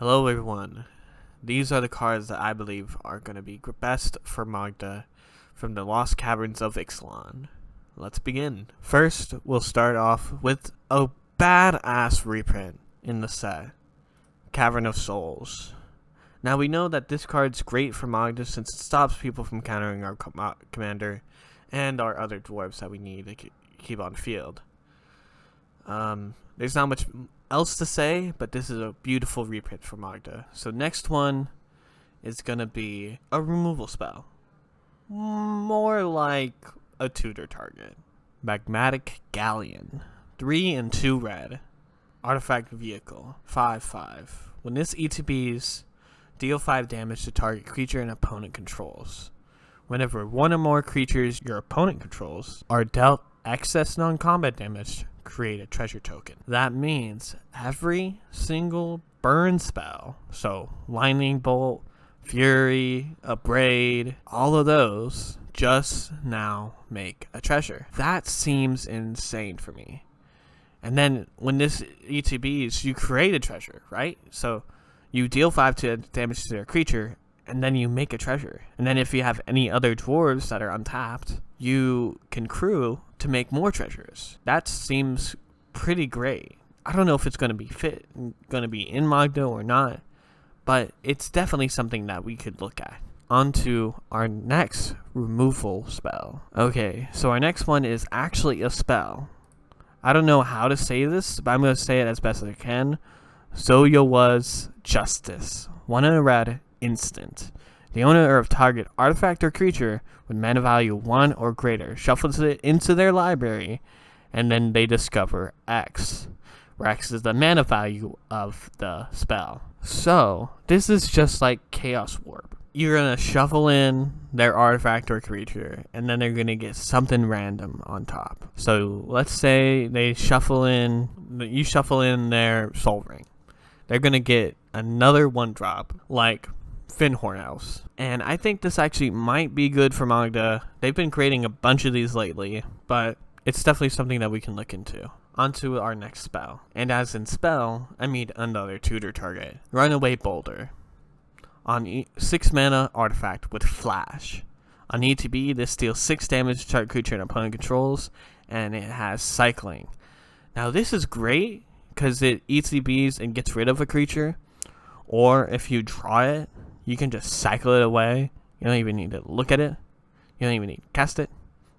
Hello everyone, these are the cards that I believe are going to be best for Magda from the Lost Caverns of Ixalan. Let's begin. First, we'll start off with a badass reprint in the set, Cavern of Souls. Now we know that this card's great for Magda since it stops people from countering our commander and our other dwarves that we need to keep on field. There's not much else to say, but this is a beautiful reprint for Magda. So next one is gonna be a removal spell, more like a tutor target. Magmatic Galleon, 3 and 2 red, artifact vehicle, 5/5. When this ETBs, deal 5 damage to target creature an opponent controls. Whenever one or more creatures your opponent controls are dealt excess non-combat damage, create a treasure token. That means every single burn spell, so lightning bolt, fury, abrade, all of those just now make a treasure. That seems insane for me. And then when this ETBs, you create a treasure, right? So you deal 5 damage to their creature, and then you make a treasure. And then if you have any other dwarves that are untapped, you can crew to make more treasures. That seems pretty great. I don't know if it's going to be in Magda or not, but it's definitely something that we could look at. On to our next removal spell. Okay, so our next one is actually a spell. I don't know how to say this, but I'm going to say it as best as I can. Zoya was Justice. 1 in a red, instant. The owner of target artifact or creature with mana value 1 or greater shuffles it into their library, and then they discover X, where X is the mana value of the spell. So this is just like Chaos Warp. You're going to shuffle in their artifact or creature, and then they're going to get something random on top. So let's say you shuffle in their Soul Ring. They're going to get another 1-drop, like Finhorn House. And I think this actually might be good for Magda. They've been creating a bunch of these lately, but it's definitely something that we can look into. On to our next spell. And as in spell, I mean another tutor target. Runaway Boulder. On 6 mana artifact with flash. On ETB, this deals 6 damage to target creature an opponent controls, and it has cycling. Now this is great because it ETBs and gets rid of a creature, or if you draw it, you can just cycle it away. You don't even need to look at it. You don't even need to cast it.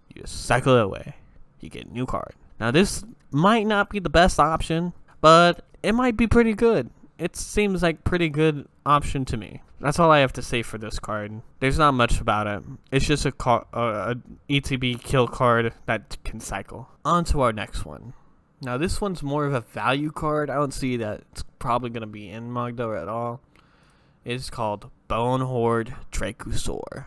You just cycle it away. You get a new card. Now this might not be the best option, but it might be pretty good. It seems like pretty good option to me. That's all I have to say for this card. There's not much about it. It's just a ETB kill card that can cycle. On to our next one. Now this one's more of a value card. I don't see that it's probably going to be in Magda at all. It's called Bone Horde Dracosaur.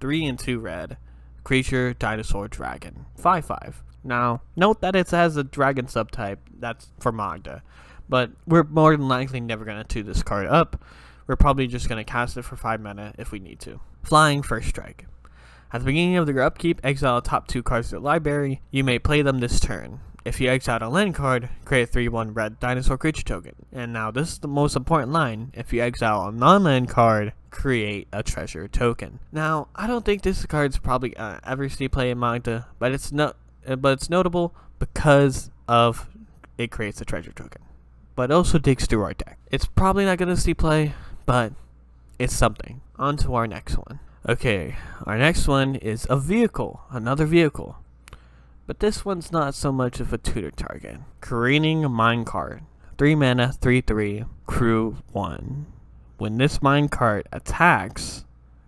3 and 2 red. Creature, dinosaur, dragon. 5/5. Now, note that it has a dragon subtype. That's for Magda. But we're more than likely never going to 2 this card up. We're probably just going to cast it for 5 mana if we need to. Flying First Strike. At the beginning of your upkeep, exile the top 2 cards of the library. You may play them this turn. If you exile a land card, create a 3/1 red dinosaur creature token. And now this is the most important line. If you exile a non-land card, create a treasure token. Now, I don't think this card's probably ever see play in Magda, but it's notable because of it creates a treasure token. But it also digs through our deck. It's probably not going to see play, but it's something. On to our next one. Okay, our next one is a vehicle, another vehicle. But this one's not so much of a tutor target. Careening Minecart. 3 mana, 3/3, crew 1. When this minecart attacks,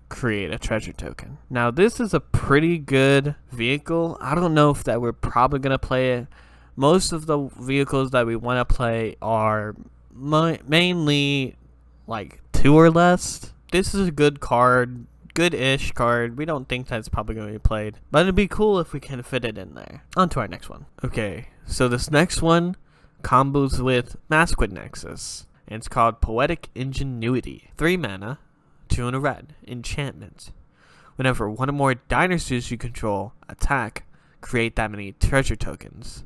create a treasure token. Now this is a pretty good vehicle. I don't know if that we're probably going to play it. Most of the vehicles that we want to play are mainly like 2 or less. This is a good card. Good-ish card. We don't think that's probably going to be played, but it'd be cool if we can fit it in there. On to our next one. Okay, so this next one combos with Masquid Nexus, and it's called Poetic Ingenuity. 3 mana, 2 in a red, enchantment. Whenever one or more dinosaurs you control attack, create that many treasure tokens.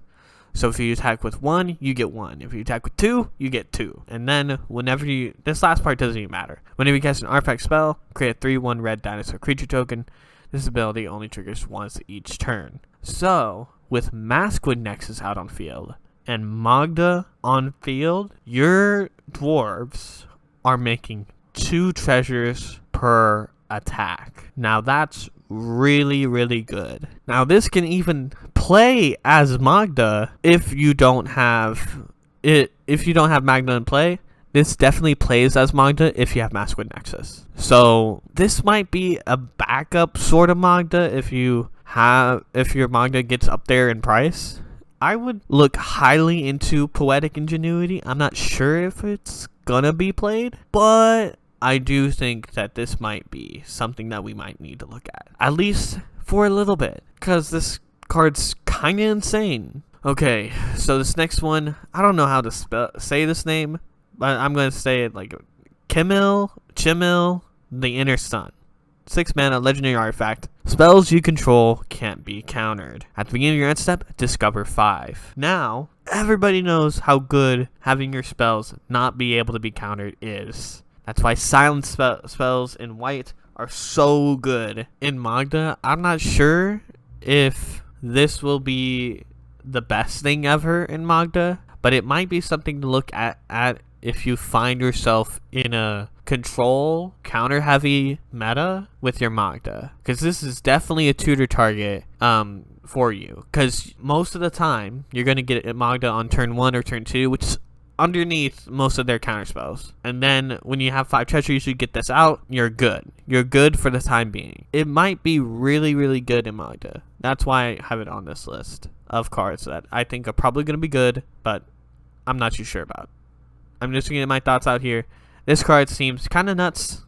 So if you attack with 1, you get 1. If you attack with 2, you get 2. And then whenever you, this last part doesn't even matter. Whenever you cast an artifact spell, create a 3/1 red dinosaur creature token. This ability only triggers once each turn. So with Maskwood Nexus out on field and Magda on field, your dwarves are making 2 treasures per attack. Now that's really, really good. Now this can even play as Magda if you don't have it. If you don't have Magda in play, this definitely plays as Magda if you have Maskwood Nexus. So this might be a backup sort of Magda if your Magda gets up there in price. I would look highly into Poetic Ingenuity. I'm not sure if it's gonna be played, but I do think that this might be something that we might need to look at least for a little bit, because this card's kind of insane. Okay, so this next one, I don't know how to say this name, but I'm going to say it like Chimil, the Inner Sun. 6 mana, legendary artifact. Spells you control can't be countered. At the beginning of your end step, discover 5. Now, everybody knows how good having your spells not be able to be countered is. That's why silent spells in white are so good in Magda. I'm not sure if this will be the best thing ever in Magda, but it might be something to look at if you find yourself in a control counter heavy meta with your Magda, because this is definitely a tutor target for you, because most of the time you're going to get Magda on turn 1 or turn 2, which is underneath most of their counter spells, and then when you have 5 treasures, you get this out, you're good for the time being. It might be really, really good in Magda. That's why I have it on this list of cards that I think are probably going to be good, but I'm not too sure about. I'm just gonna get my thoughts out here. This card seems kind of nuts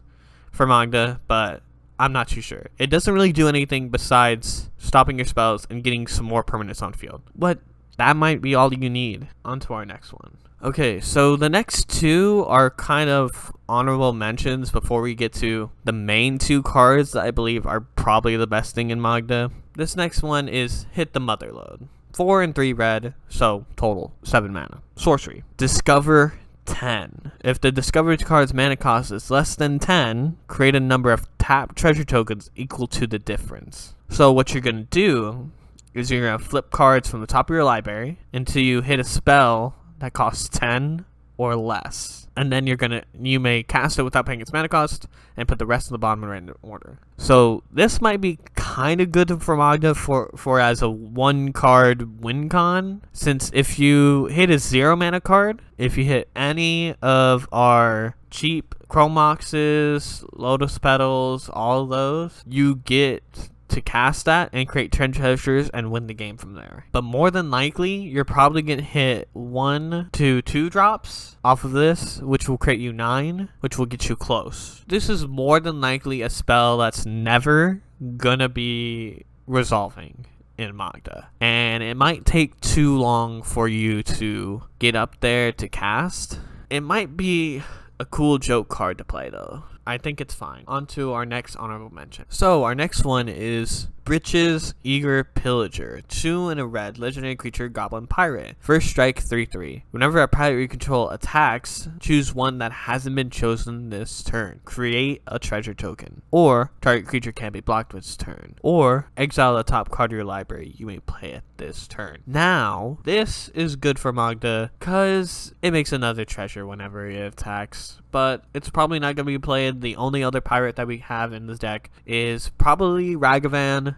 for Magda, but I'm not too sure. It doesn't really do anything besides stopping your spells and getting some more permanents on field, but that might be all you need. On to our next one. Okay, so the next 2 are kind of honorable mentions before we get to the main 2 cards that I believe are probably the best thing in Magda. This next one is Hit the Motherlode. 4 and 3 red, so total 7 mana. Sorcery. Discover 10. If the discovered card's mana cost is less than 10, create a number of tapped treasure tokens equal to the difference. So what you're going to do is you're going to flip cards from the top of your library until you hit a spell that costs 10 or less. And then you may cast it without paying its mana cost and put the rest of the bottom in random order. So this might be kind of good for Magda for as a 1 card win con, since if you hit a 0 mana card, if you hit any of our cheap Chromoxes, Lotus Petals, all of those, you get to cast that and create 10 treasures and win the game from there. But more than likely, you're probably going to hit 1 to 2 drops off of this, which will create you 9, which will get you close. This is more than likely a spell that's never gonna be resolving in Magda, and it might take too long for you to get up there to cast. It might be a cool joke card to play though. I think it's fine. On to our next honorable mention. So our next one is Britches Eager Pillager. 2 and a red, legendary creature, goblin pirate. First strike, 3/3. Whenever a pirate you control attacks, choose one that hasn't been chosen this turn. Create a treasure token. Or target creature can't be blocked this turn. Or exile the top card of your library. You may play it this turn. Now, this is good for Magda because it makes another treasure whenever it attacks, but it's probably not going to be played. The only other pirate that we have in this deck is probably Ragavan,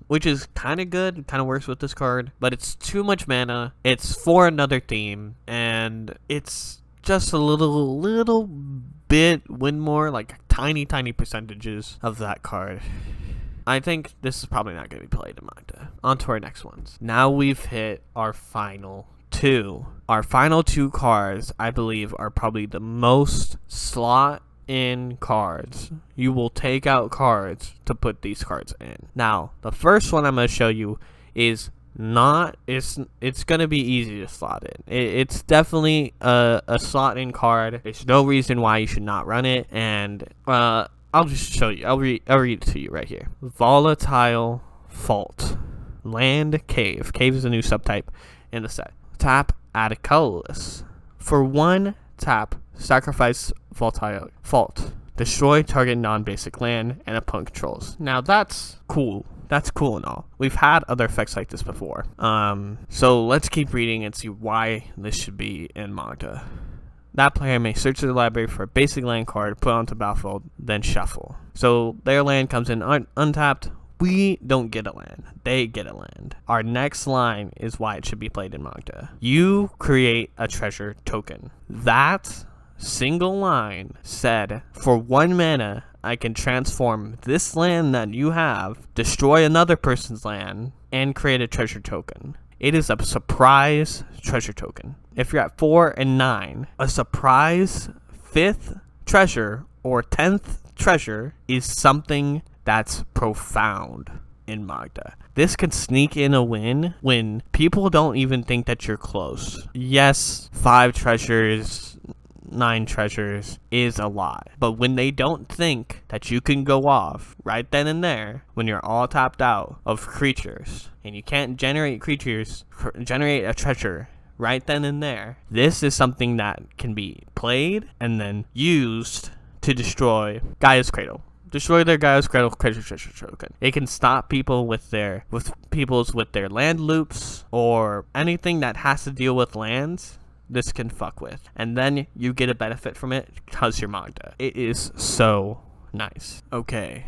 which is kind of good. It kind of works with this card, but it's too much mana. It's for another theme, and it's just a little bit win more, like tiny percentages of that card. I think this is probably not going to be played in Magda. On to our next ones. Now we've hit our final 2. Our final 2 cards, I believe, are probably the most slot in cards. You will take out cards to put these cards in. Now, the first one I'm going to show you is it's going to be easy to slot in. It's definitely a slot in card. There's no reason why you should not run it, and I'll just show you. I'll read it to you right here. Volatile Fault. Land Cave. Cave is a new subtype in the set. Tap, add a colorless. For 1 tap, sacrifice Fault. Destroy target non-basic land and opponent controls. Now that's cool. That's cool and all. We've had other effects like this before. So let's keep reading and see why this should be in Magda. That player may search the library for a basic land card, put it onto battlefield, then shuffle. So their land comes in untapped. We don't get a land. They get a land. Our next line is why it should be played in Magda. You create a treasure token. That single line said, for 1 mana, I can transform this land that you have, destroy another person's land, and create a treasure token. It is a surprise treasure token. If you're at 4 and 9, a surprise 5th treasure or 10th treasure is something that's profound in Magda. This can sneak in a win when people don't even think that you're close. Yes, 5 treasures, 9 treasures is a lot. But when they don't think that you can go off right then and there, when you're all tapped out of creatures, and you can't generate a treasure right then and there, this is something that can be played and then used to destroy Gaia's Cradle. Destroy their Gaia's Cradle treasure token. It can stop people with their land loops or anything that has to deal with lands. This can fuck with, and then you get a benefit from it because you're Magda. It is so nice. Okay,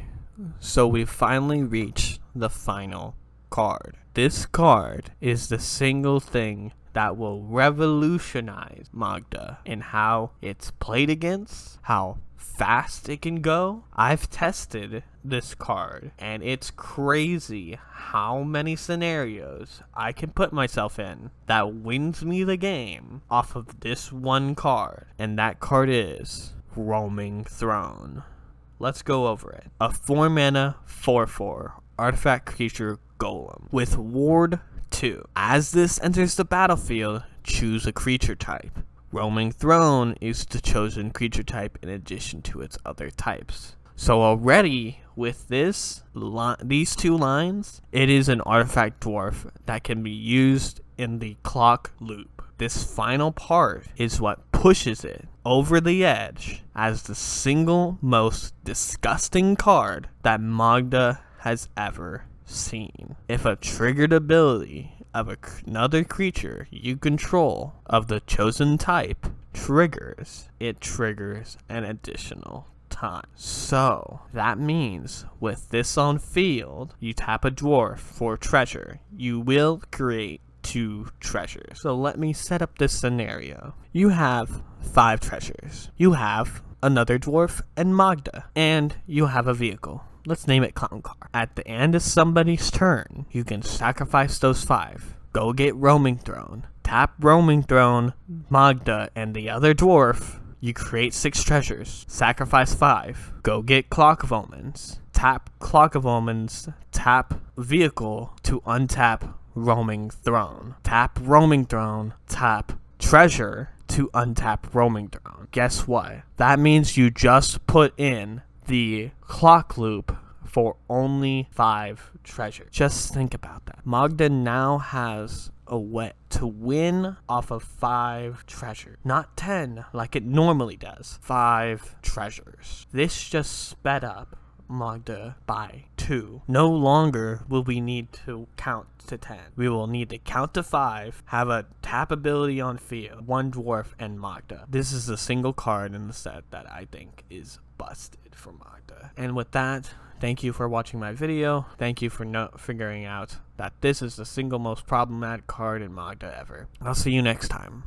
so we've finally reached the final card. This card is the single thing that will revolutionize Magda in how it's played against, how fast it can go. I've tested this card, and it's crazy how many scenarios I can put myself in that wins me the game off of this one card, and that card is Roaming Throne. Let's go over it. A 4 mana 4/4 artifact creature golem with ward 2. As this enters the battlefield, choose a creature type. Roaming Throne is the chosen creature type in addition to its other types. So already with these 2 lines, it is an artifact dwarf that can be used in the clock loop. This final part is what pushes it over the edge as the single most disgusting card that Magda has ever seen. If a triggered ability of another creature you control of the chosen type triggers, it triggers an additional time. So that means with this on field, you tap a dwarf for treasure. You will create 2 treasures. So let me set up this scenario. You have 5 treasures. You have another dwarf and Magda, and you have a vehicle. Let's name it Clown Car. At the end of somebody's turn, you can sacrifice those 5. Go get Roaming Throne. Tap Roaming Throne, Magda, and the other dwarf. You create 6 treasures. Sacrifice 5. Go get Clock of Omens. Tap Clock of Omens. Tap Vehicle to untap Roaming Throne. Tap Roaming Throne. Tap Treasure to untap Roaming Throne. Guess what? That means you just put in the clock loop for only 5 treasures. Just think about that. Magda now has a way to win off of 5 treasures. Not 10 like it normally does. 5 treasures. This just sped up Magda by 2. No longer will we need to count to 10. We will need to count to 5, have a tap ability on field, 1 dwarf, and Magda. This is a single card in the set that I think is busted for Magda. And with that, thank you for watching my video. Thank you for figuring out that this is the single most problematic card in Magda ever. I'll see you next time.